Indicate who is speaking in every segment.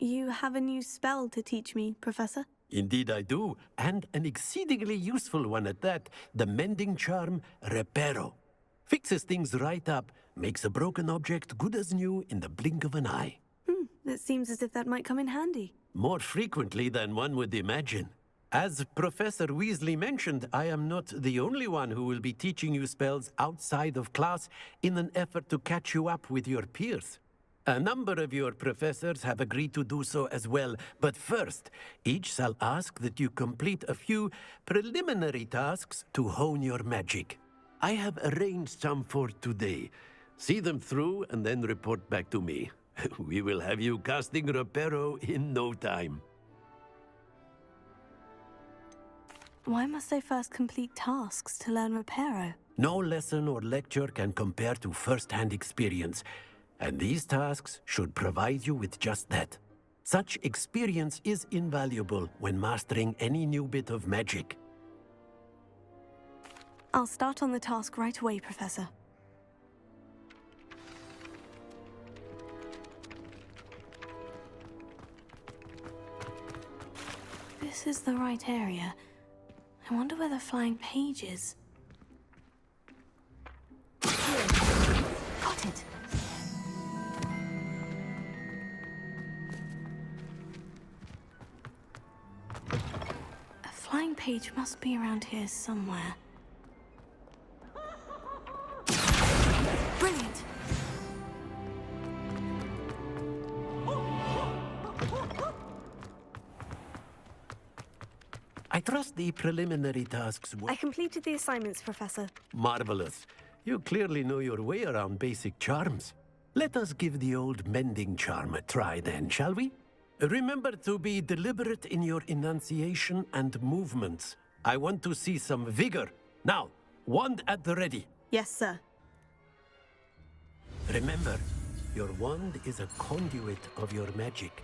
Speaker 1: You have a new spell to teach me, Professor?
Speaker 2: Indeed I do, and an exceedingly useful one at that, the mending charm Reparo. Fixes things right up, makes a broken object good as new in the blink of an eye.
Speaker 1: It seems as if that might come in handy.
Speaker 2: More frequently than one would imagine. As Professor Weasley mentioned, I am not the only one who will be teaching you spells outside of class in an effort to catch you up with your peers. A number of your professors have agreed to do so as well, but first, each shall ask that you complete a few preliminary tasks to hone your magic. I have arranged some for today. See them through and then report back to me. We will have you casting Reparo in no time.
Speaker 1: Why must I first complete tasks to learn Reparo?
Speaker 2: No lesson or lecture can compare to first-hand experience, and these tasks should provide you with just that. Such experience is invaluable when mastering any new bit of magic.
Speaker 1: I'll start on the task right away, Professor. This is the right area. I wonder where the flying page is. Got it! A flying page must be around here somewhere. Brilliant!
Speaker 2: I trust the preliminary tasks were...
Speaker 1: I completed the assignments, Professor.
Speaker 2: Marvelous. You clearly know your way around basic charms. Let us give the old mending charm a try then, shall we? Remember to be deliberate in your enunciation and movements. I want to see some vigor. Now, wand at the ready.
Speaker 1: Yes, sir.
Speaker 2: Remember, your wand is a conduit of your magic.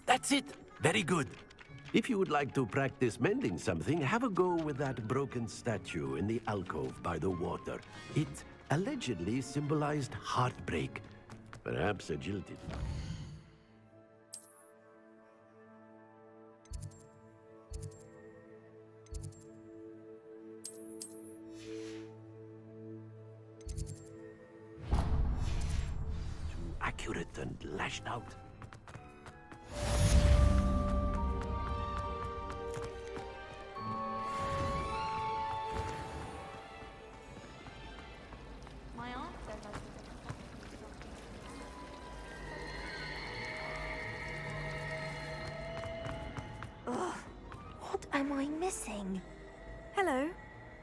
Speaker 2: That's it! Very good. If you would like to practice mending something, have a go with that broken statue in the alcove by the water. It allegedly symbolized heartbreak. Perhaps a jilted love. Too accurate and lashed out.
Speaker 3: What am I missing?
Speaker 1: Hello.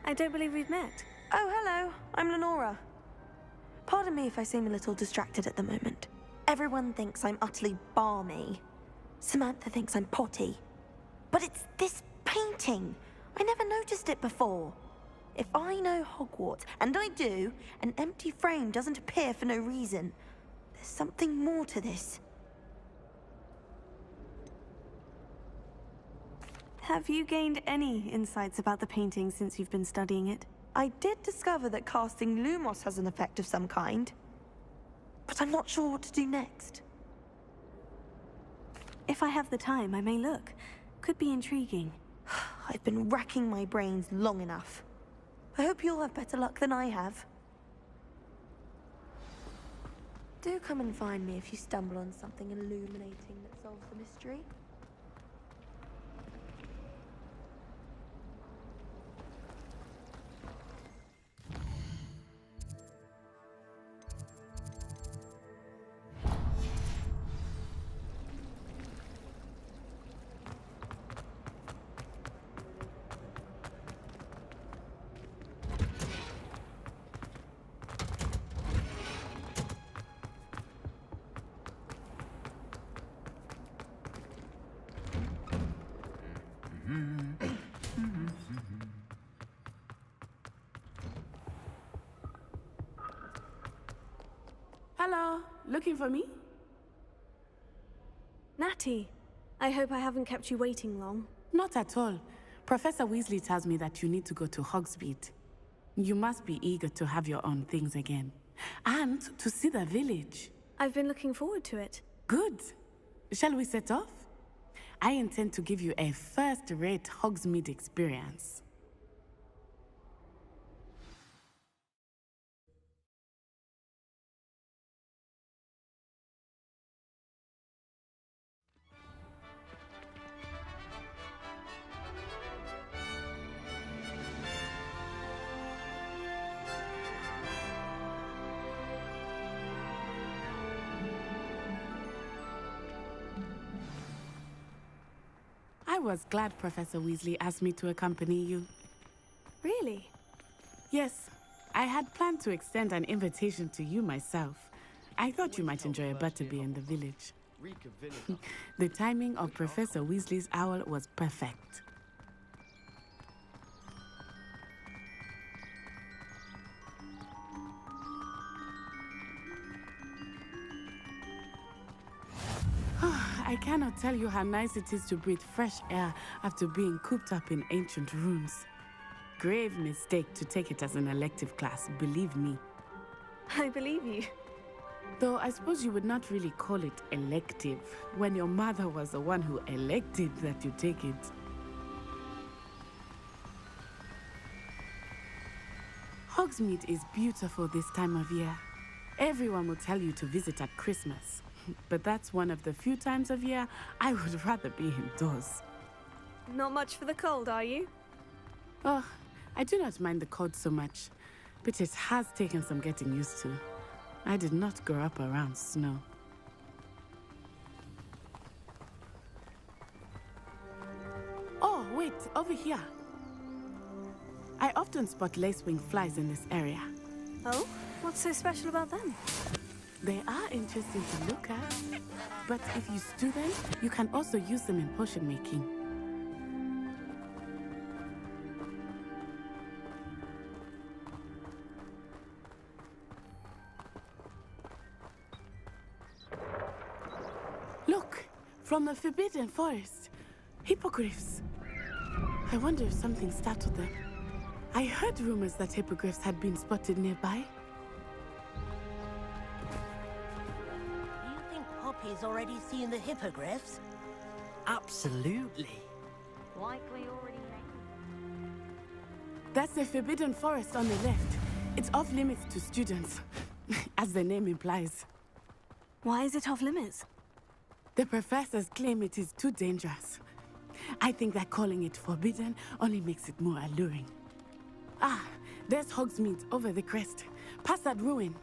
Speaker 1: I don't believe we've met.
Speaker 3: Oh, hello. I'm Lenora. Pardon me if I seem a little distracted at the moment. Everyone thinks I'm utterly balmy. Samantha thinks I'm potty. But it's this painting. I never noticed it before. If I know Hogwarts, and I do, an empty frame doesn't appear for no reason. There's something more to this.
Speaker 1: Have you gained any insights about the painting since you've been studying it?
Speaker 3: I did discover that casting Lumos has an effect of some kind. But I'm not sure what to do next.
Speaker 1: If I have the time, I may look. Could be intriguing.
Speaker 3: I've been racking my brains long enough. I hope you'll have better luck than I have. Do come and find me if you stumble on something illuminating that solves the mystery.
Speaker 4: Hello, looking for me?
Speaker 1: Natty, I hope I haven't kept you waiting long.
Speaker 4: Not at all. Professor Weasley tells me that you need to go to HOGSMEADE. You must be eager to have your own things again. And to see the village.
Speaker 1: I've been looking forward to it.
Speaker 4: Good. Shall we set off? I intend to give you a first-rate HOGSMEADE experience. I was glad Professor Weasley asked me to accompany you.
Speaker 1: Really?
Speaker 4: Yes, I had planned to extend an invitation to you myself. I thought you might enjoy a butterbeer in the village. The timing of Professor Weasley's owl was perfect. I cannot tell you how nice it is to breathe fresh air after being cooped up in ancient rooms. Grave mistake to take it as an elective class, believe me.
Speaker 1: I believe you.
Speaker 4: Though I suppose you would not really call it elective when your mother was the one who elected that you take it. Hogsmeade is beautiful this time of year. Everyone will tell you to visit at Christmas. But that's one of the few times of year I would rather be indoors.
Speaker 1: Not much for the cold, are you?
Speaker 4: Oh, I do not mind the cold so much, but it has taken some getting used to. I did not grow up around snow. Oh, wait, over here. I often spot lacewing flies in this area.
Speaker 1: Oh? What's so special about them?
Speaker 4: They are interesting to look at, but if you stew them, you can also use them in potion making. Look, from the Forbidden Forest, hippogriffs. I wonder if something startled them. I heard rumors that hippogriffs had been spotted nearby.
Speaker 5: He's already seen the hippogriffs?
Speaker 2: Absolutely.
Speaker 5: Likely already named.
Speaker 4: That's the Forbidden Forest on the left. It's off limits to students, as the name implies.
Speaker 1: Why is it off limits?
Speaker 4: The professors claim it is too dangerous. I think that calling it forbidden only makes it more alluring. Ah, there's Hogsmeade over the crest. Past that ruin.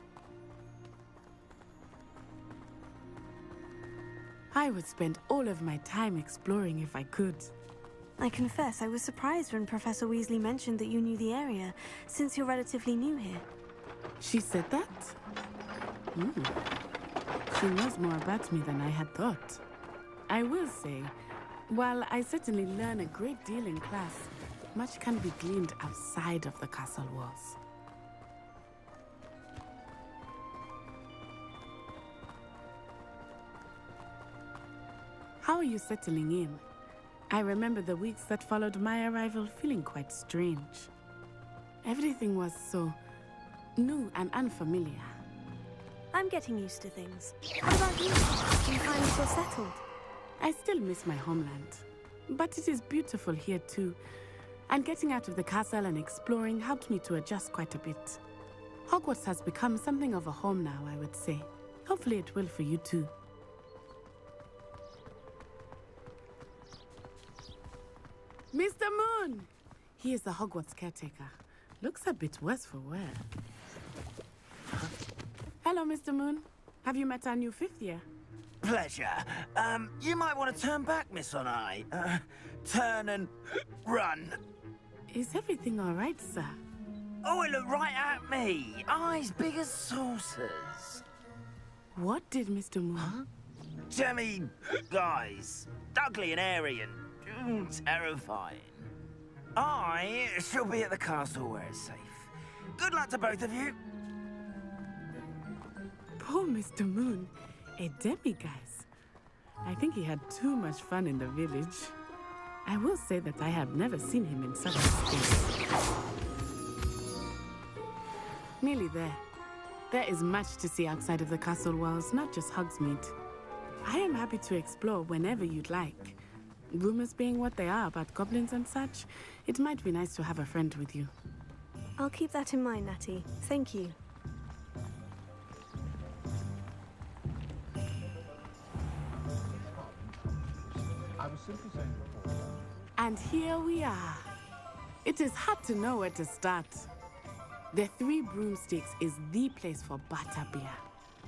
Speaker 4: I would spend all of my time exploring if I could.
Speaker 1: I confess I was surprised when Professor Weasley mentioned that you knew the area, since you're relatively new here.
Speaker 4: She said that? She knows more about me than I had thought. I will say, while I certainly learn a great deal in class, much can be gleaned outside of the castle walls. How are you settling in? I remember the weeks that followed my arrival feeling quite strange. Everything was so new and unfamiliar.
Speaker 1: I'm getting used to things. What about you? Do you find yourself settled?
Speaker 4: I still miss my homeland, but it is beautiful here too. And getting out of the castle and exploring helped me to adjust quite a bit. Hogwarts has become something of a home now, I would say. Hopefully it will for you too. Mr. Moon! He is the Hogwarts caretaker. Looks a bit worse for wear. Hello, Mr. Moon. Have you met our new fifth year?
Speaker 6: Pleasure. You might want to turn back, Miss Onai. Turn and run.
Speaker 4: Is everything all right, sir?
Speaker 6: Oh, it looked right at me. Eyes big as saucers.
Speaker 4: What did Mr. Moon?
Speaker 6: Huh? Jemmy guys. Ugly and airy and terrifying. I shall be at the castle where it's safe. Good luck to both of you.
Speaker 4: Poor Mr. Moon, a demiguise. I think he had too much fun in the village. I will say that I have never seen him in such a state. Nearly there. There is much to see outside of the castle walls, not just Hogsmeade. I am happy to explore whenever you'd like. Rumors being what they are about goblins and such, it might be nice to have a friend with you.
Speaker 1: I'll keep that in mind, Natty. Thank you.
Speaker 4: And here we are. It is hard to know where to start. The Three Broomsticks is the place for butterbeer.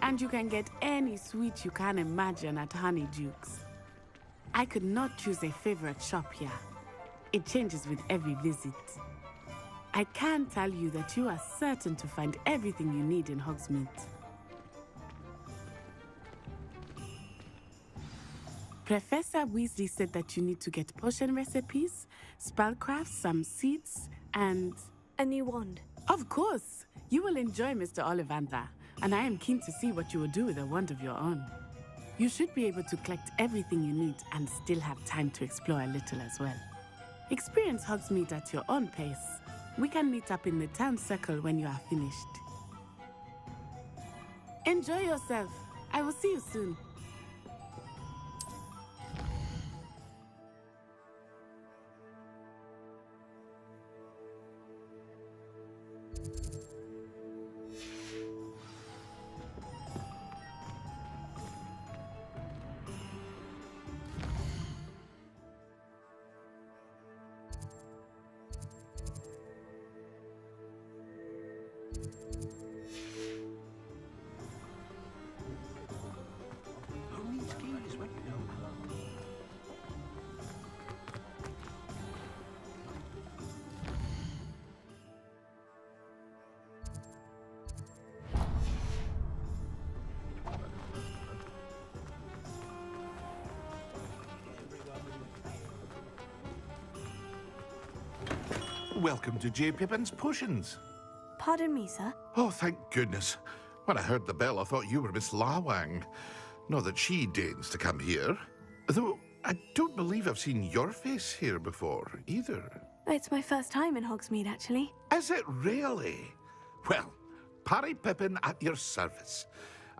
Speaker 4: And you can get any sweet you can imagine at Honeydukes. I could not choose a favorite shop here. It changes with every visit. I can tell you that you are certain to find everything you need in Hogsmeade. Professor Weasley said that you need to get potion recipes, spellcrafts, some seeds, and...
Speaker 1: A new wand.
Speaker 4: Of course! You will enjoy Mr. Ollivander, and I am keen to see what you will do with a wand of your own. You should be able to collect everything you need and still have time to explore a little as well. Experience Hogsmeade at your own pace. We can meet up in the town circle when you are finished. Enjoy yourself. I will see you soon.
Speaker 7: Welcome to J. Pippin's Potions.
Speaker 1: Pardon me, sir.
Speaker 7: Oh, thank goodness. When I heard the bell, I thought you were Miss Lawang. Not that she deigns to come here. Though, I don't believe I've seen your face here before, either.
Speaker 1: It's my first time in Hogsmeade, actually.
Speaker 7: Is it really? Well, Parry Pippin at your service.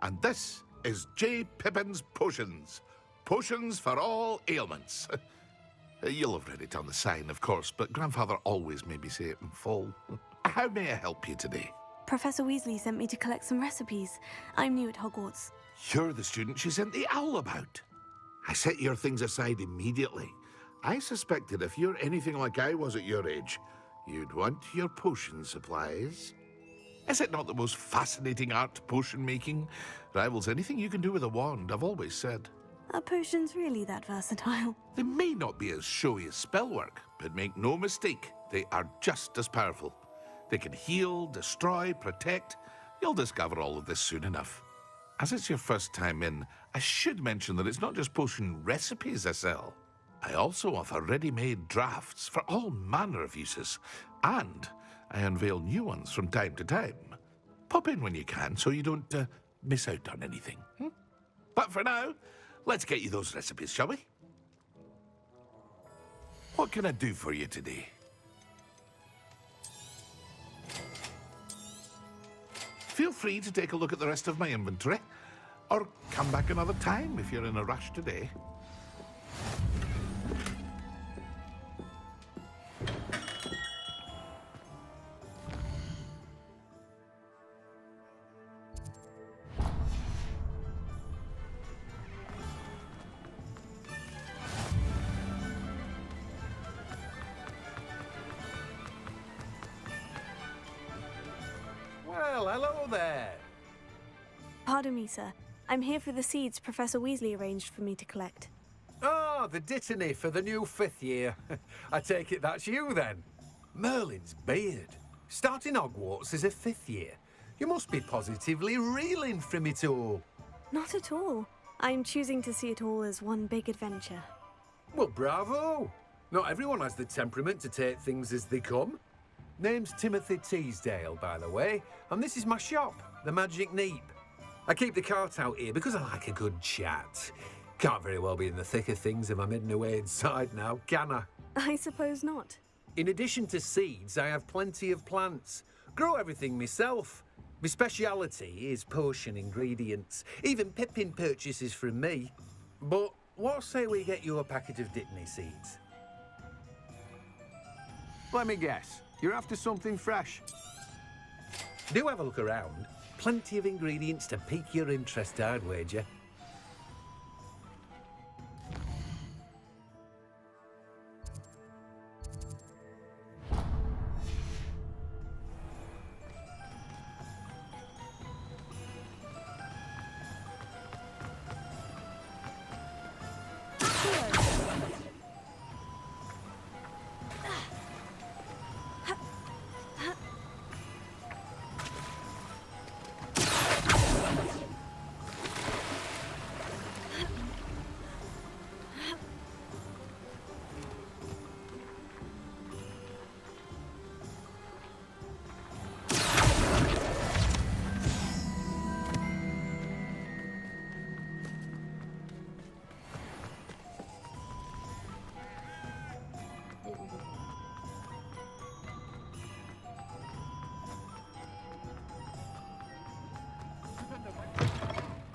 Speaker 7: And this is J. Pippin's Potions. Potions for all ailments. You'll have read it on the sign, of course, but Grandfather always made me say it in full. How may I help you today?
Speaker 1: Professor Weasley sent me to collect some recipes. I'm new at Hogwarts.
Speaker 7: You're the student she sent the owl about. I set your things aside immediately. I suspected if you're anything like I was at your age, you'd want your potion supplies. Is it not the most fascinating art, potion making? Rivals anything you can do with a wand, I've always said.
Speaker 1: Are potions really that versatile?
Speaker 7: They may not be as showy as spellwork, but make no mistake, they are just as powerful. They can heal, destroy, protect. You'll discover all of this soon enough. As it's your first time in, I should mention that it's not just potion recipes I sell. I also offer ready-made drafts for all manner of uses, and I unveil new ones from time to time. Pop in when you can so you don't miss out on anything. But for now, let's get you those recipes, shall we? What can I do for you today? Feel free to take a look at the rest of my inventory, or come back another time if you're in a rush today.
Speaker 8: Well, hello there.
Speaker 1: Pardon me, sir. I'm here for the seeds Professor Weasley arranged for me to collect.
Speaker 8: Ah, the dittany for the new 5th year. I take it that's you, then. Merlin's beard. Starting Hogwarts as a 5th year. You must be positively reeling from it all.
Speaker 1: Not at all. I'm choosing to see it all as one big adventure.
Speaker 8: Well, bravo. Not everyone has the temperament to take things as they come. Name's Timothy Teasdale, by the way, and this is my shop, the Magic Neep. I keep the cart out here because I like a good chat. Can't very well be in the thick of things if I'm hidden away inside now, can I?
Speaker 1: I suppose not.
Speaker 8: In addition to seeds, I have plenty of plants. Grow everything myself. My speciality is potion ingredients. Even Pippin purchases from me. But what say we get you a packet of Dittany seeds?
Speaker 9: Let me guess. You're after something fresh.
Speaker 8: Do have a look around. Plenty of ingredients to pique your interest, I'd wager.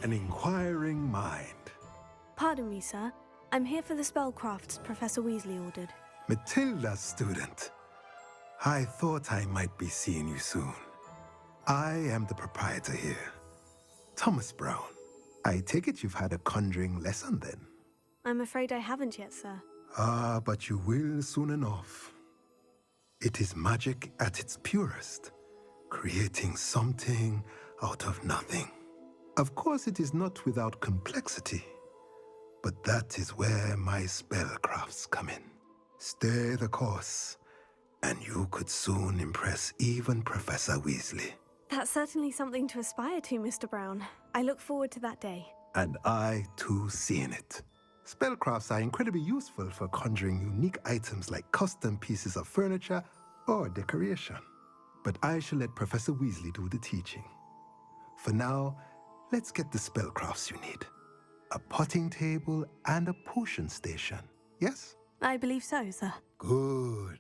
Speaker 10: An inquiring mind.
Speaker 1: Pardon me, sir. I'm here for the spellcrafts Professor Weasley ordered.
Speaker 10: Matilda's student. I thought I might be seeing you soon. I am the proprietor here. Thomas Brown. I take it you've had a conjuring lesson then?
Speaker 1: I'm afraid I haven't yet, sir.
Speaker 10: Ah, but you will soon enough. It is magic at its purest, creating something out of nothing. Of course, it is not without complexity, but that is where my spellcrafts come in. Stay the course, and you could soon impress even Professor Weasley.
Speaker 1: That's certainly something to aspire to, Mr. Brown. I look forward to that day.
Speaker 10: And I, too, seeing it. Spellcrafts are incredibly useful for conjuring unique items like custom pieces of furniture or decoration. But I shall let Professor Weasley do the teaching. For now, let's get the spellcrafts you need. A potting table and a potion station, yes?
Speaker 1: I believe so, sir.
Speaker 10: Good.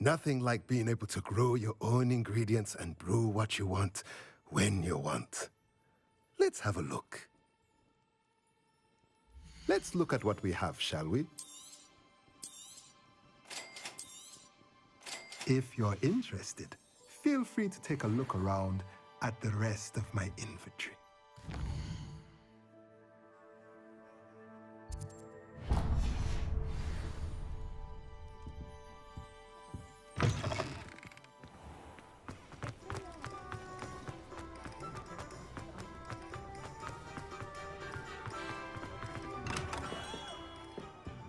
Speaker 10: Nothing like being able to grow your own ingredients and brew what you want when you want. Let's have a look. Let's look at what we have, shall we? If you're interested, feel free to take a look around at the rest of my inventory.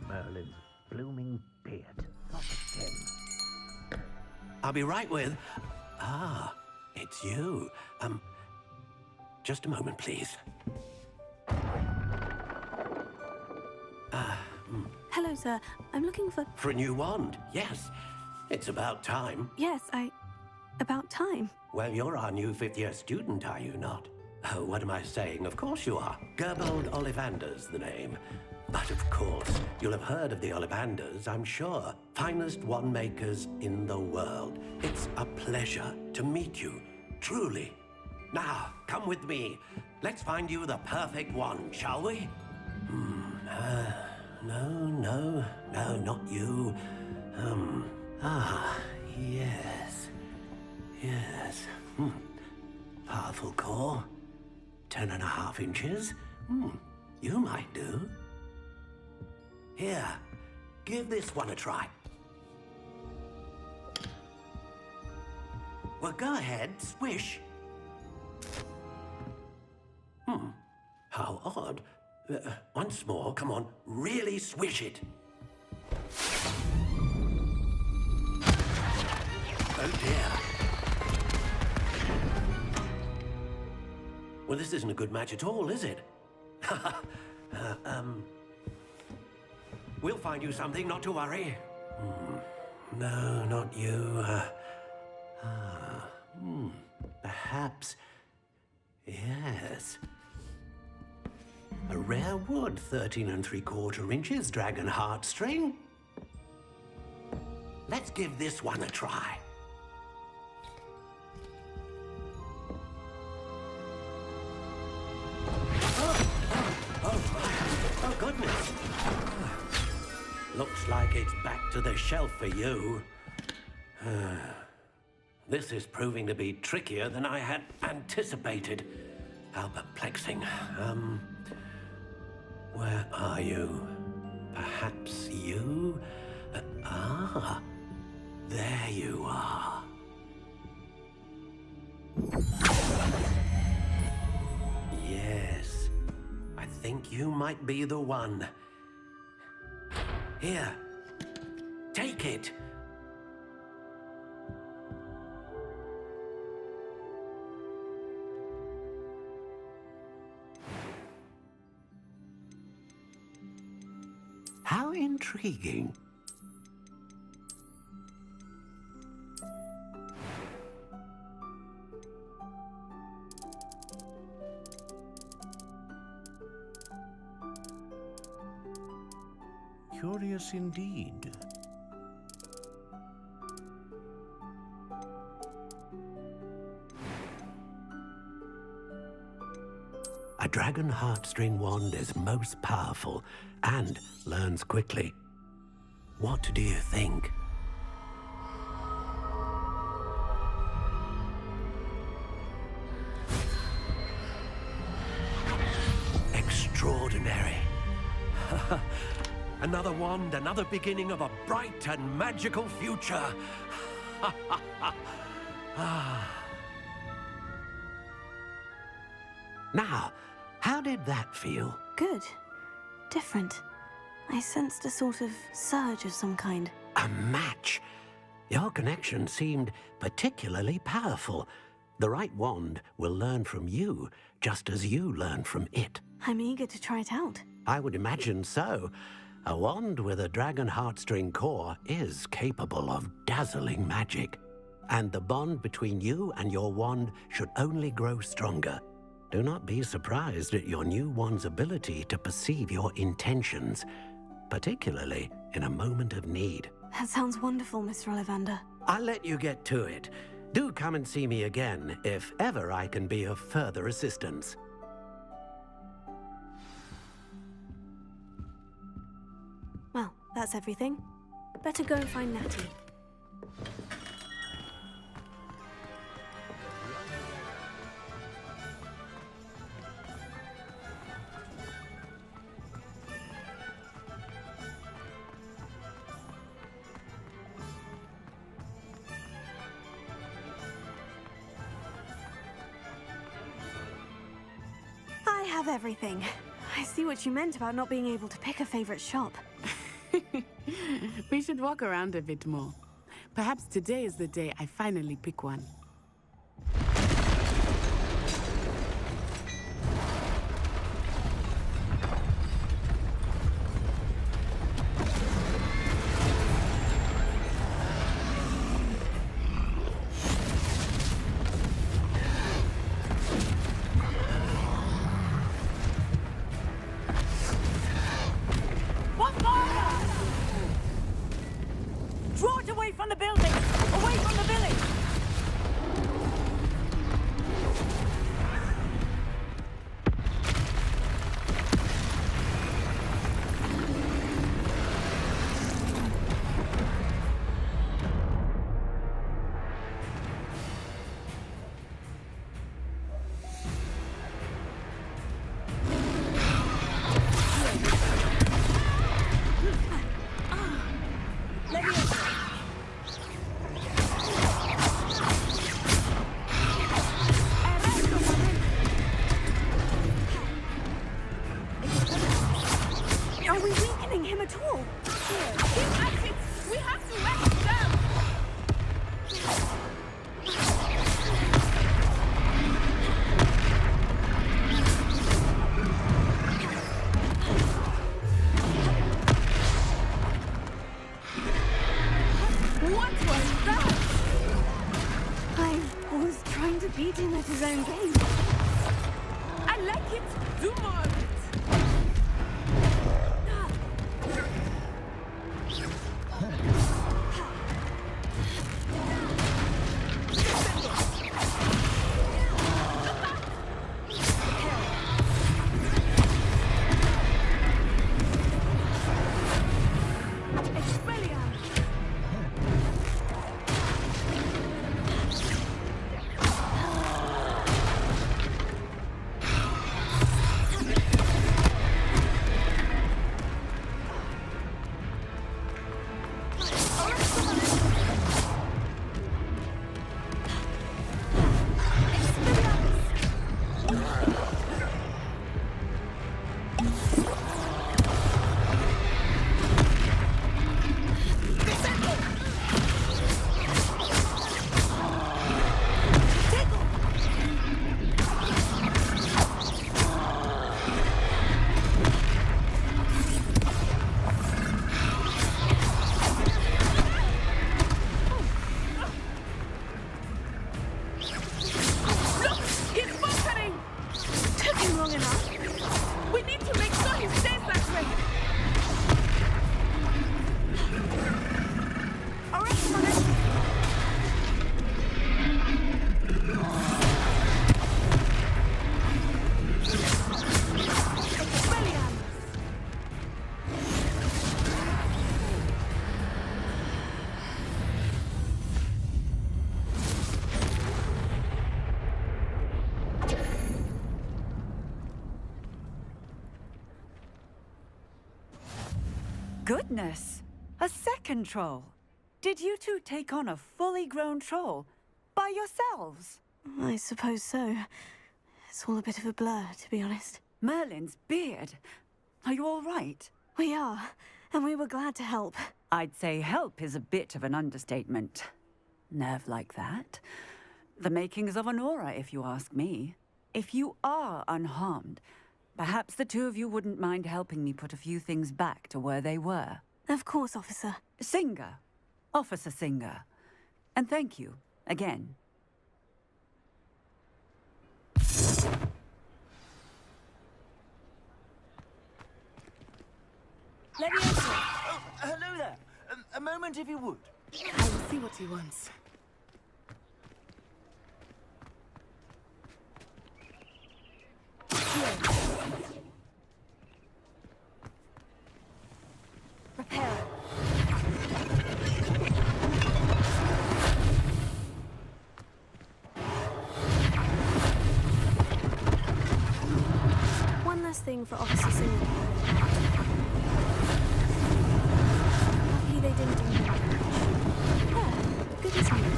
Speaker 6: Merlin's blooming beard. Not again.
Speaker 2: I'll be right with... Ah, it's you. Just a moment, please.
Speaker 1: Hello, sir. I'm looking for...
Speaker 2: For a new wand, yes. It's about time.
Speaker 1: Yes, About time.
Speaker 2: Well, you're our new fifth-year student, are you not? Oh, what am I saying? Of course you are. Gerbold Ollivander's the name. But of course, you'll have heard of the Ollivanders, I'm sure. Finest wand makers in the world. It's a pleasure to meet you, truly. Now, come with me. Let's find you the perfect wand, shall we? No, not you. Yes. Powerful core. 10.5 inches. You might do. Here, give this one a try. Well, go ahead, swish. How odd. Once more, come on, really swish it. Oh dear. Well, this isn't a good match at all, is it? We'll find you something, not to worry. No, not you. Perhaps Yes. A rare wood, 13 3/4 inches, dragon heartstring. Let's give this one a try. Oh, goodness. Looks like it's back to the shelf for you. This is proving to be trickier than I had anticipated. How perplexing. Where are you? Perhaps you? There you are. Yes, I think you might be the one. Here, take it. How intriguing.
Speaker 11: Curious indeed.
Speaker 2: A dragon heartstring wand is most powerful and learns quickly. What do you think? Extraordinary. Another wand, another beginning of a bright and magical future. Now, how did that feel?
Speaker 1: Good. Different. I sensed a sort of surge of some kind.
Speaker 2: A match. Your connection seemed particularly powerful. The right wand will learn from you, just as you learn from it.
Speaker 1: I'm eager to try it out.
Speaker 2: I would imagine so. A wand with a dragon heartstring core is capable of dazzling magic. And the bond between you and your wand should only grow stronger. Do not be surprised at your new wand's ability to perceive your intentions, particularly in a moment of need.
Speaker 1: That sounds wonderful, Mr. Ollivander.
Speaker 2: I'll let you get to it. Do come and see me again if ever I can be of further assistance.
Speaker 1: Well, that's everything. Better go and find Natty. I have everything. I see what you meant about not being able to pick a favorite shop.
Speaker 4: We should walk around a bit more. Perhaps today is the day I finally pick one.
Speaker 5: Draw it away from the building! Away from the village!
Speaker 1: Are we weakening him at all?
Speaker 4: Keep at it! We have to let him down! What was that?
Speaker 1: I was trying to beat him at his own game.
Speaker 4: I like it. Do more of it.
Speaker 5: Goodness! A second troll. Did you two take on a fully grown troll by yourselves?
Speaker 1: I suppose so. It's all a bit of a blur, to be honest.
Speaker 5: Merlin's beard. Are you all right?
Speaker 1: We are, and we were glad to help.
Speaker 5: I'd say help is a bit of an understatement. Nerve like that. The makings of an aura, if you ask me. If you are unharmed, perhaps the two of you wouldn't mind helping me put a few things back to where they were.
Speaker 1: Of course, officer.
Speaker 5: Singer. Officer Singer. And thank you, again.
Speaker 6: Let me enter. Oh, hello there. A moment, if you would.
Speaker 4: I will see what he wants.
Speaker 3: Repair.
Speaker 1: One last thing for Officer Singer. Lucky they didn't do more damage. Yeah, good as new.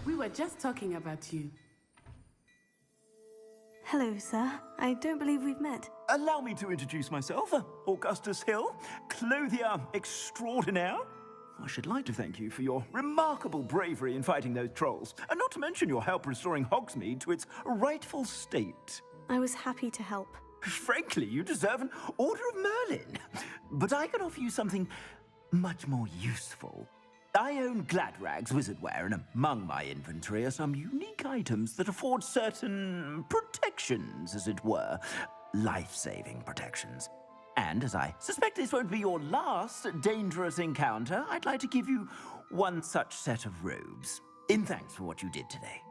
Speaker 4: We were just talking about you.
Speaker 1: Hello, sir. I don't believe we've met.
Speaker 6: Allow me to introduce myself, Augustus Hill, clothier extraordinaire. I should like to thank you for your remarkable bravery in fighting those trolls, and not to mention your help restoring Hogsmeade to its rightful state.
Speaker 1: I was happy to help.
Speaker 6: Frankly, you deserve an Order of Merlin. But I can offer you something much more useful. I own Gladrag's wizardware, and among my inventory are some unique items that afford certain protections, as it were. Life-saving protections. And as I suspect this won't be your last dangerous encounter, I'd like to give you one such set of robes, in thanks for what you did today.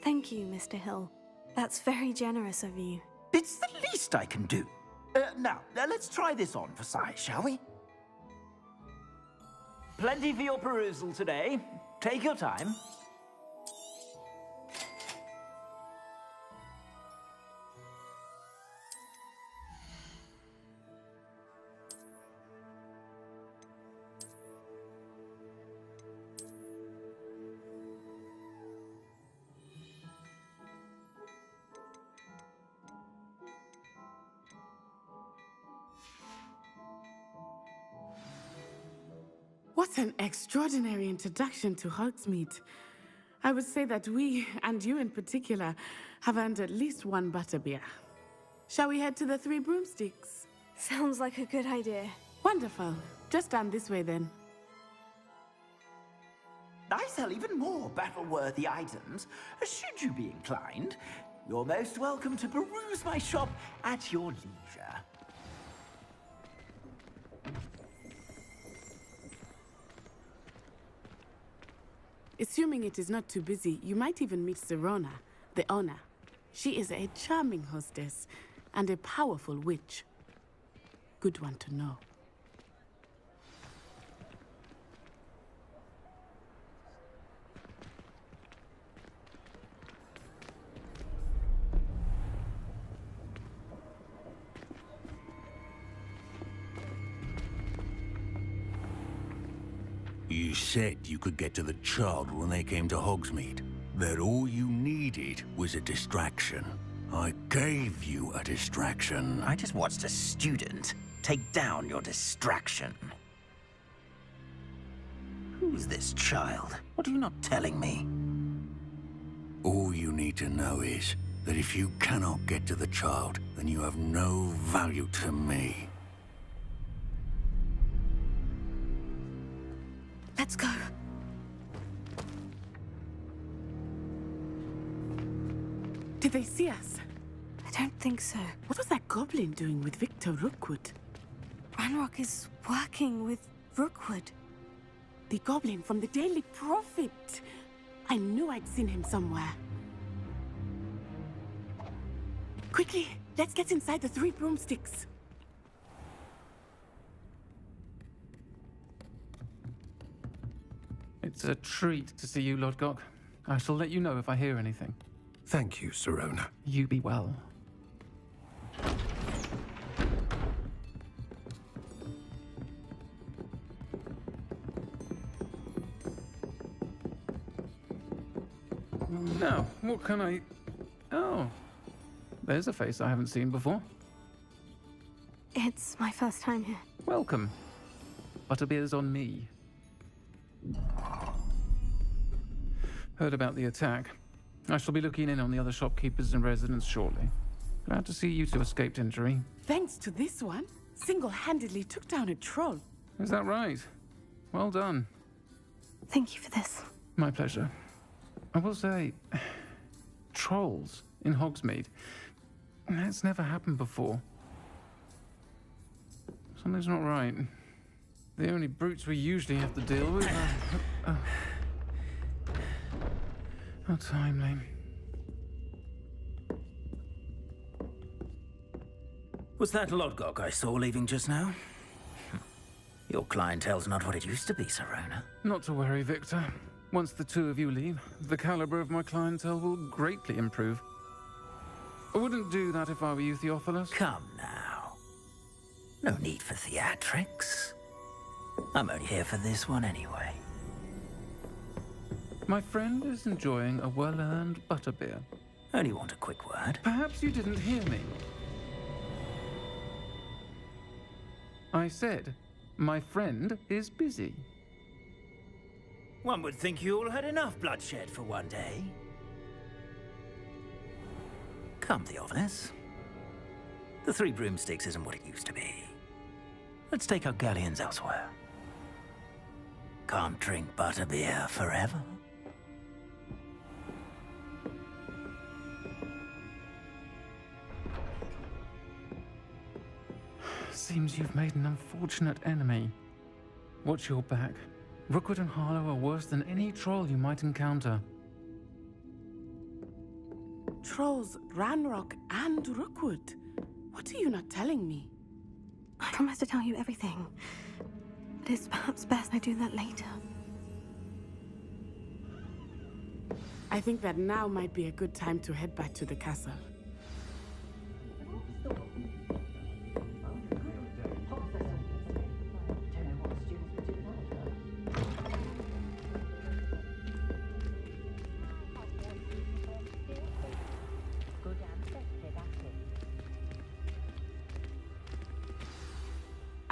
Speaker 1: Thank you, Mr. Hill. That's very generous of you.
Speaker 6: It's the least I can do. Now, let's try this on for size, shall we? Plenty for your perusal today. Take your time.
Speaker 4: What an extraordinary introduction to Hogsmeade. I would say that we, and you in particular, have earned at least one butterbeer. Shall we head to the Three Broomsticks?
Speaker 1: Sounds like a good idea.
Speaker 4: Wonderful. Just down this way then.
Speaker 6: I sell even more battle-worthy items. Should you be inclined, you're most welcome to peruse my shop at your leisure.
Speaker 4: Assuming it is not too busy, you might even meet Sirona, the owner. She is a charming hostess and a powerful witch. Good one to know.
Speaker 11: You said you could get to the child when they came to Hogsmeade. That all you needed was a distraction. I gave you a distraction.
Speaker 6: I just watched a student take down your distraction. Who's this child? What are you not telling me?
Speaker 11: All you need to know is that if you cannot get to the child, then you have no value to me.
Speaker 1: Let's go.
Speaker 4: Did they see us?
Speaker 1: I don't think so.
Speaker 4: What was that goblin doing with Victor Rookwood?
Speaker 1: Ranrock is working with Rookwood.
Speaker 4: The goblin from the Daily Prophet. I knew I'd seen him somewhere. Quickly, let's get inside the Three Broomsticks.
Speaker 12: It's a treat to see you, Lodgok. I shall let you know if I hear anything.
Speaker 8: Thank you, Sirona.
Speaker 12: You be well. Now, what can I... Oh, there's a face I haven't seen before.
Speaker 1: It's my first time here.
Speaker 12: Welcome. Butterbeer's on me. Heard about the attack. I shall be looking in on the other shopkeepers and residents shortly. Glad to see you two escaped injury.
Speaker 4: Thanks to this one, single-handedly took down a troll.
Speaker 12: Is that right? Well done.
Speaker 1: Thank you for this.
Speaker 12: My pleasure. I will say, trolls in Hogsmeade. That's never happened before. Something's not right. The only brutes we usually have to deal with are... How timely.
Speaker 6: Was that Lodgok I saw leaving just now? Your clientele's not what it used to be, Sirona.
Speaker 12: Not to worry, Victor. Once the two of you leave, the caliber of my clientele will greatly improve. I wouldn't do that if I were you, Theophilus.
Speaker 6: Come now. No need for theatrics. I'm only here for this one anyway.
Speaker 12: My friend is enjoying a well-earned butterbeer.
Speaker 6: Only want a quick word.
Speaker 12: Perhaps you didn't hear me. I said, my friend is busy.
Speaker 6: One would think you all had enough bloodshed for one day. Come, Theophilus. The Three Broomsticks isn't what it used to be. Let's take our galleons elsewhere. Can't drink butterbeer forever.
Speaker 12: Seems you've made an unfortunate enemy. Watch your back. Rookwood and Harlow are worse than any troll you might encounter.
Speaker 4: Trolls, Ranrock, and Rookwood. What are you not telling me?
Speaker 1: I promise to tell you everything. But it's perhaps best I do that later.
Speaker 4: I think that now might be a good time to head back to the castle.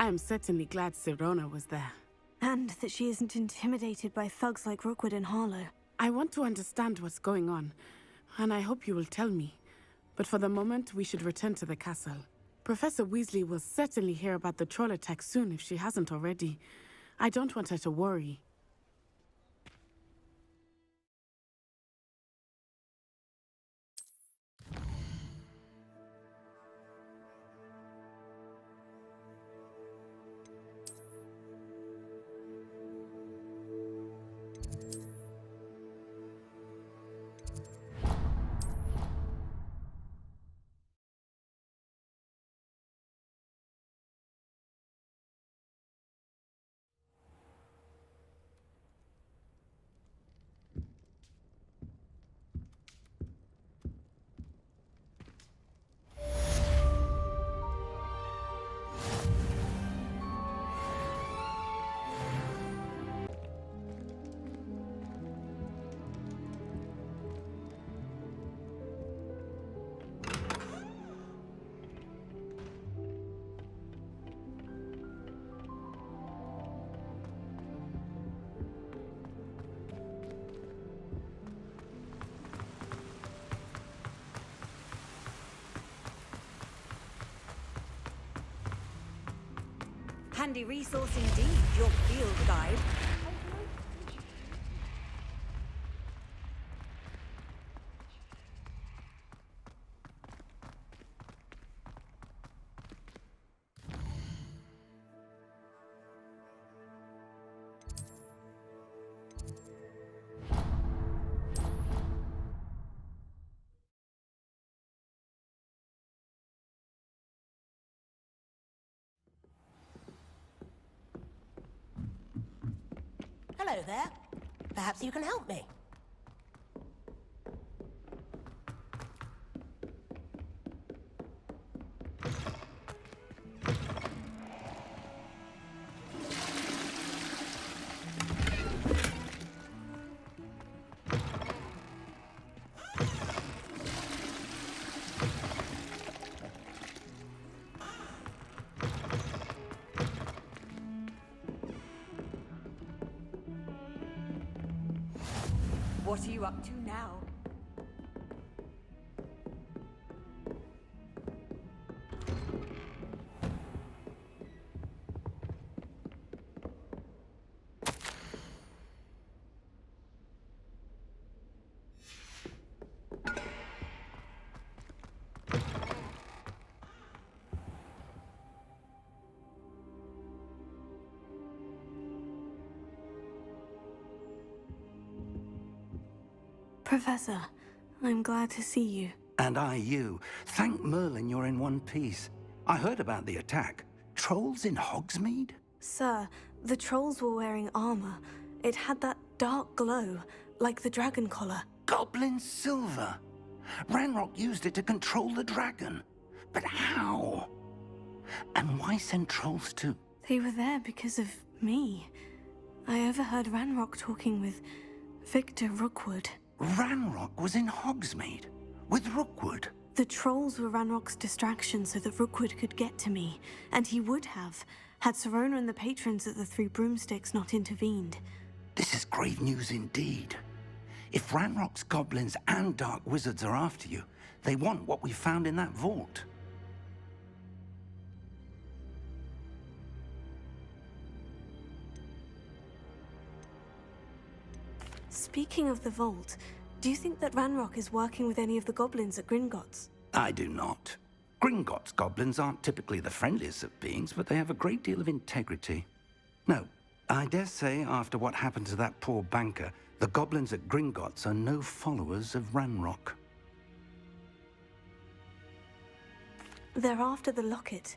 Speaker 4: I am certainly glad Sirona was there.
Speaker 1: And that she isn't intimidated by thugs like Rookwood and Harlow.
Speaker 4: I want to understand what's going on, and I hope you will tell me. But for the moment, we should return to the castle. Professor Weasley will certainly hear about the troll attack soon if she hasn't already. I don't want her to worry.
Speaker 5: Handy resource indeed, your field guide.
Speaker 13: Hello there. Perhaps you can help me.
Speaker 5: What are you up to now?
Speaker 1: Professor, I'm glad to see you.
Speaker 6: And I you. Thank Merlin you're in one piece. I heard about the attack. Trolls in Hogsmeade?
Speaker 1: Sir, the trolls were wearing armor. It had that dark glow, like the dragon collar.
Speaker 6: Goblin silver. Ranrock used it to control the dragon. But how? And why send trolls to...
Speaker 1: They were there because of me. I overheard Ranrock talking with Victor Rookwood.
Speaker 6: Ranrock was in Hogsmeade with Rookwood.
Speaker 1: The trolls were Ranrock's distraction so that Rookwood could get to me, and he would have, had Serona and the patrons at the Three Broomsticks not intervened.
Speaker 6: This is grave news indeed. If Ranrock's goblins and dark wizards are after you, they want what we found in that vault.
Speaker 1: Speaking of the vault, do you think that Ranrock is working with any of the goblins at Gringotts?
Speaker 6: I do not. Gringotts goblins aren't typically the friendliest of beings, but they have a great deal of integrity. No, I dare say after what happened to that poor banker, the goblins at Gringotts are no followers of Ranrock.
Speaker 1: They're after the locket.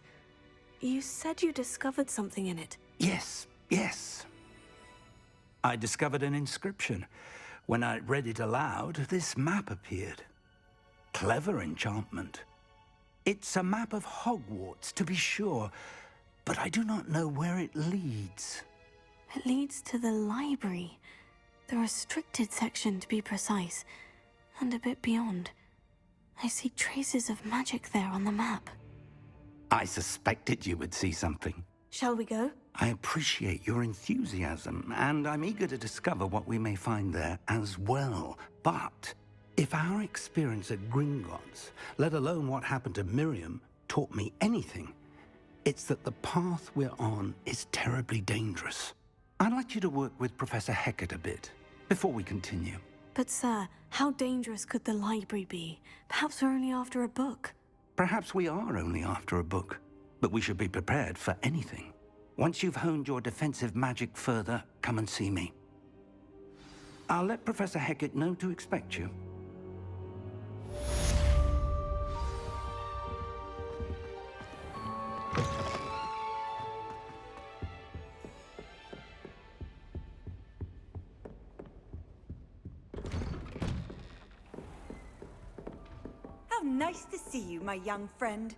Speaker 1: You said you discovered something in it.
Speaker 6: Yes, yes. I discovered an inscription. When I read it aloud, this map appeared. Clever enchantment. It's a map of Hogwarts, to be sure, but I do not know where it leads.
Speaker 1: It leads to the library. The restricted section, to be precise, and a bit beyond. I see traces of magic there on the map.
Speaker 6: I suspected you would see something.
Speaker 1: Shall we go?
Speaker 14: I appreciate your enthusiasm, and I'm eager to discover what we may find there as well. But if our experience at Gringotts, let alone what happened to Miriam, taught me anything, it's that the path we're on is terribly dangerous. I'd like you to work with Professor Hecat a bit before we continue.
Speaker 1: But sir, how dangerous could the library be? Perhaps we're only after a book.
Speaker 14: Perhaps we are only after a book, but we should be prepared for anything. Once you've honed your defensive magic further, come and see me. I'll let Professor Hecat know to expect you.
Speaker 15: How nice to see you, my young friend.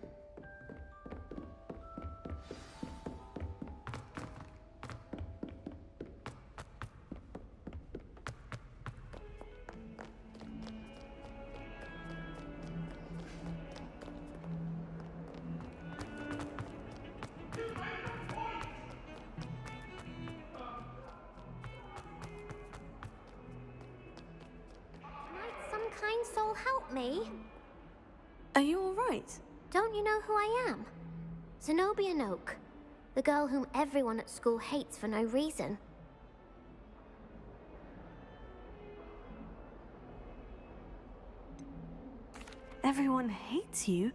Speaker 16: Might some kind soul help me?
Speaker 1: Are you all right?
Speaker 16: Don't you know who I am? Zenobia Noak, the girl whom everyone at school hates for no reason.
Speaker 1: Everyone hates you?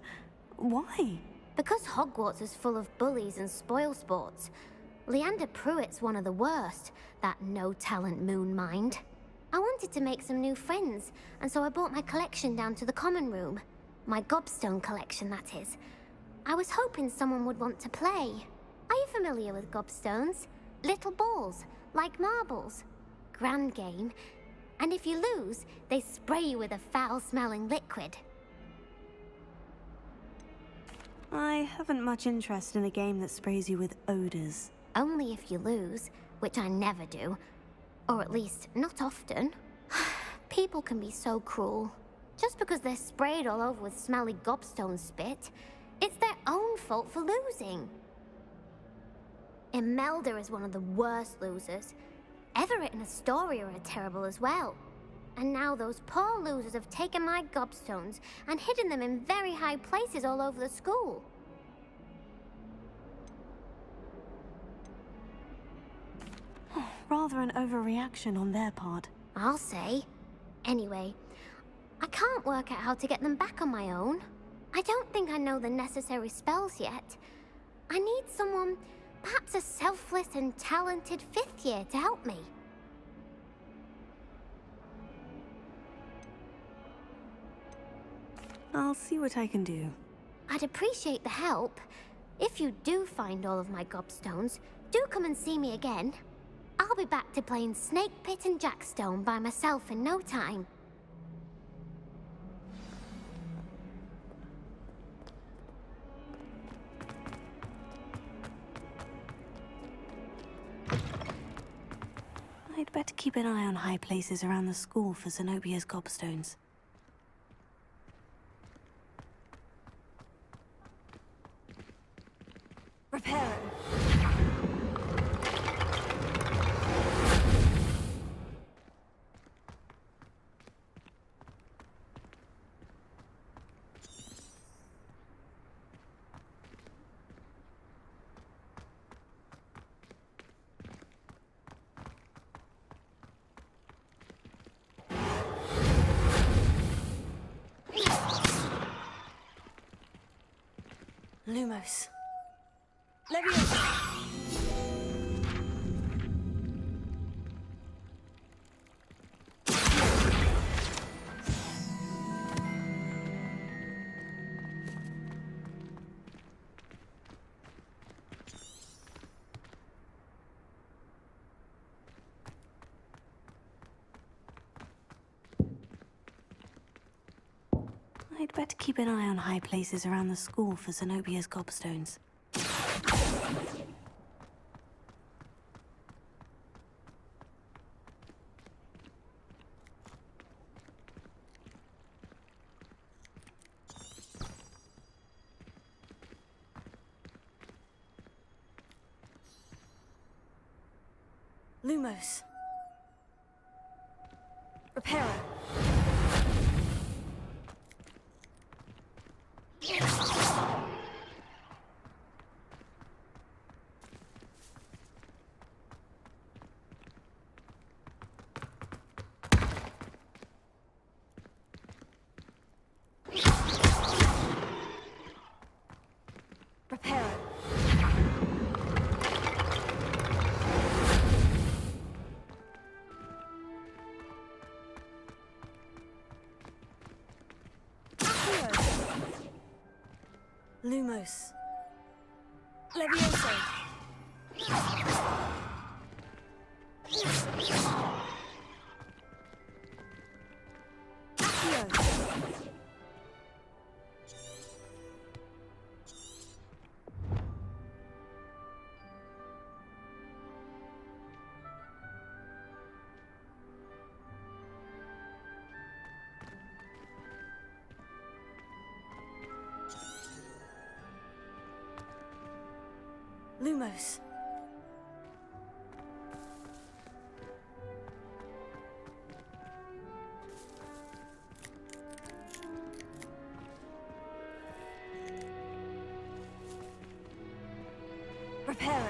Speaker 1: Why?
Speaker 16: Because Hogwarts is full of bullies and spoilsports. Leander Pruitt's one of the worst, that no-talent moon mind. I wanted to make some new friends, and so I brought my collection down to the common room. My gobstone collection, that is. I was hoping someone would want to play. Are you familiar with gobstones? Little balls, like marbles. Grand game. And if you lose, they spray you with a foul-smelling liquid.
Speaker 1: I haven't much interest in a game that sprays you with odors.
Speaker 16: Only if you lose, which I never do. Or at least, not often. People can be so cruel. Just because they're sprayed all over with smelly gobstone spit, it's their own fault for losing. Imelda is one of the worst losers. Everett and Astoria are terrible as well. And now those poor losers have taken my gobstones and hidden them in very high places all over the school.
Speaker 1: Rather an overreaction on their part.
Speaker 16: I'll say. Anyway, I can't work out how to get them back on my own. I don't think I know the necessary spells yet. I need someone, perhaps a selfless and talented 5th year to help me.
Speaker 1: I'll see what I can do.
Speaker 16: I'd appreciate the help. If you do find all of my gobstones, do come and see me again. I'll be back to playing Snake Pit and Jackstone by myself in no time.
Speaker 1: I'd better keep an eye on high places around the school for Zenobia's gobstones.
Speaker 15: Reparo.
Speaker 1: Lumos.
Speaker 15: Leviosa.
Speaker 1: I'd better keep an eye on high places around the school for Zenobia's gobstones.
Speaker 3: Lumos. Reparo. Reparo. Lumos. Levioso. Accio. Lumos. Reparo.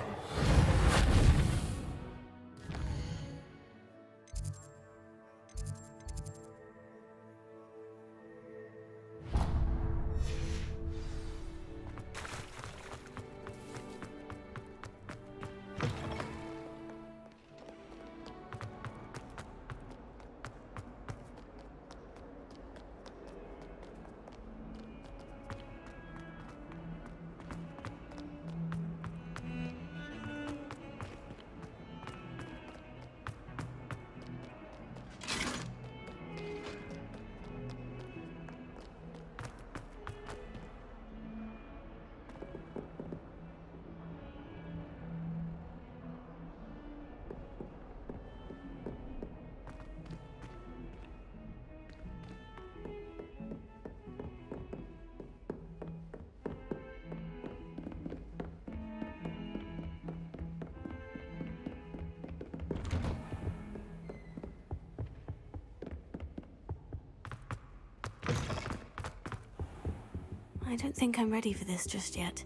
Speaker 1: I don't think I'm ready for this just yet.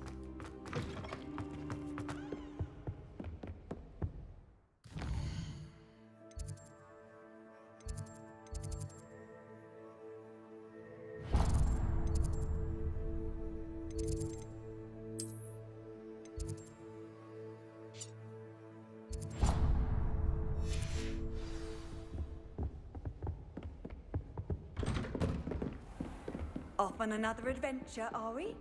Speaker 15: Off on another adventure, are we?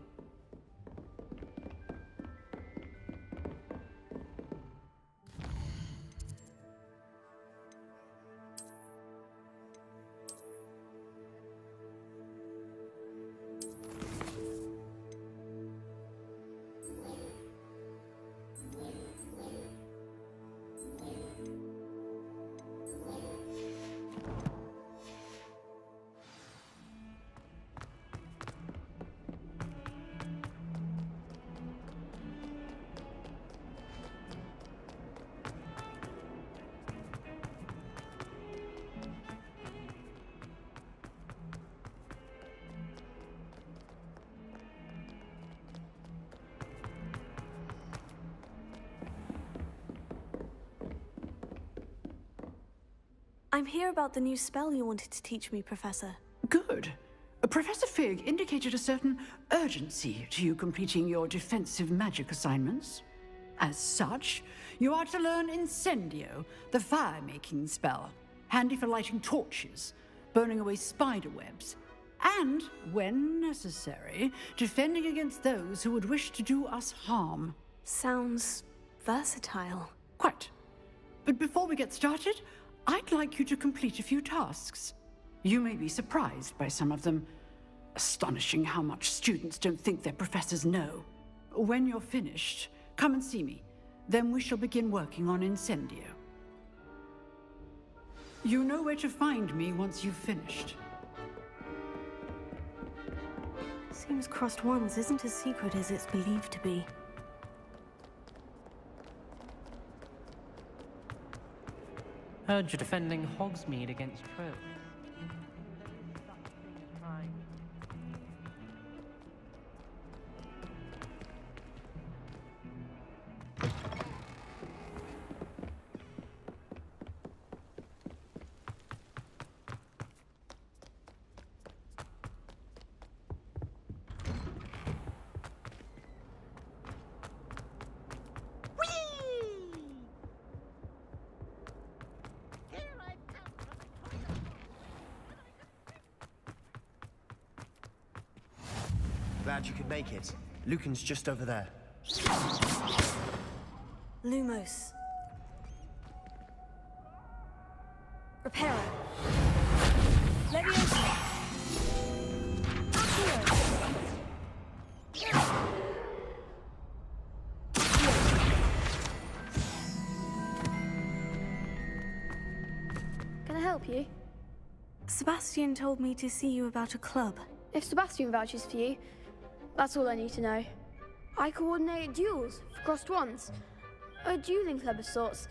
Speaker 3: I'm here about the new spell you wanted to teach me, Professor.
Speaker 17: Good. Professor Fig indicated a certain urgency to you completing your defensive magic assignments. As such, you are to learn Incendio, the fire-making spell, handy for lighting torches, burning away spider webs, and, when necessary, defending against those who would wish to do us harm.
Speaker 3: Sounds versatile.
Speaker 17: Quite. But before we get started, I'd like you to complete a few tasks. You may be surprised by some of them. Astonishing how much students don't think their professors know. When you're finished, come and see me. Then we shall begin working on Incendio. You know where to find me once you've finished.
Speaker 1: Seems crossed wands isn't as secret as it's believed to be.
Speaker 18: Heard you're defending Hogsmeade against Trill.
Speaker 19: Glad you could make it. Lucan's just over there.
Speaker 3: Lumos. Reparo. Leviosa.
Speaker 20: Can I help you?
Speaker 1: Sebastian told me to see you about a club.
Speaker 20: If Sebastian vouches for you, that's all I need to know. I coordinate duels for crossed ones. A dueling club of sorts.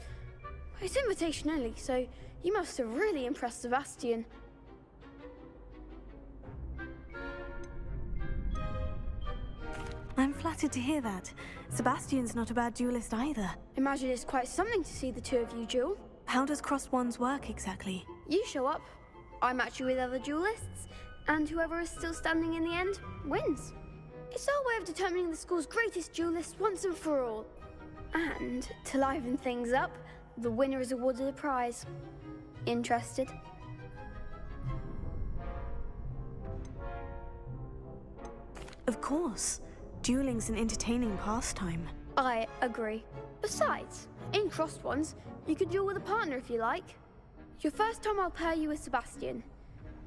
Speaker 20: It's invitation only, so you must have really impressed Sebastian.
Speaker 1: I'm flattered to hear that. Sebastian's not a bad duelist either.
Speaker 20: Imagine it's quite something to see the two of you duel.
Speaker 1: How does crossed wands work exactly?
Speaker 20: You show up, I match you with other duelists, and whoever is still standing in the end wins. It's our way of determining the school's greatest duelist once and for all. And to liven things up, the winner is awarded a prize. Interested?
Speaker 1: Of course. Dueling's an entertaining pastime.
Speaker 20: I agree. Besides, in crossed ones, you could duel with a partner if you like. Your first time I'll pair you with Sebastian.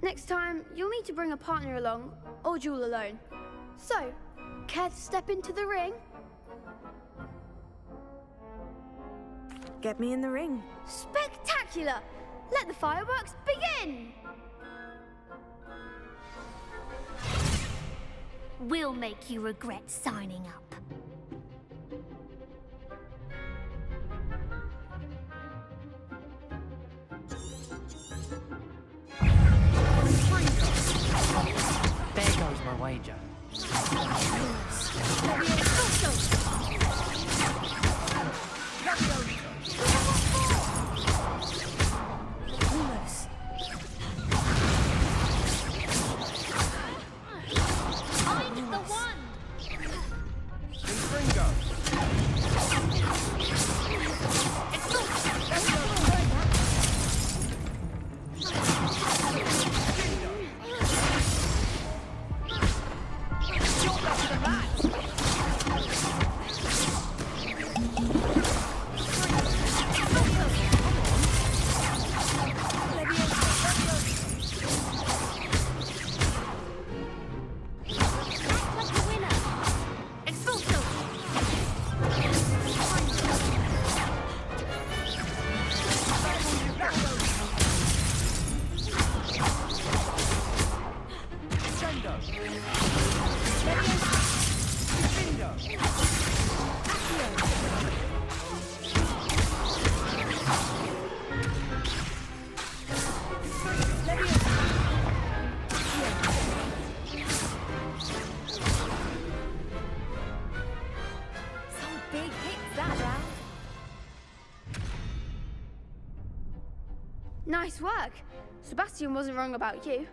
Speaker 20: Next time, you'll need to bring a partner along, or duel alone. So, care to step into the ring?
Speaker 1: Get me in the ring.
Speaker 20: Spectacular! Let the fireworks begin!
Speaker 16: We'll make you regret signing up.
Speaker 18: There goes my wager.
Speaker 16: I'm the one!
Speaker 20: Nice work. Sebastian wasn't wrong about you.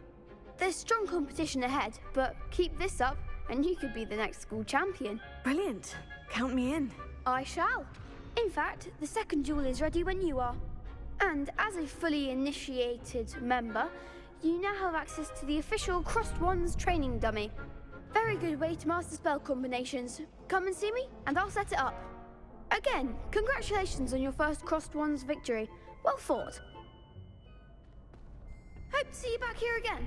Speaker 20: There's strong competition ahead, but keep this up and you could be the next school champion.
Speaker 1: Brilliant. Count me in.
Speaker 20: I shall. In fact, the second duel is ready when you are. And as a fully initiated member, you now have access to the official Crossed Wands training dummy. Very good way to master spell combinations. Come and see me, and I'll set it up. Again, congratulations on your first Crossed Wands victory. Well fought. Hope to see you back here again.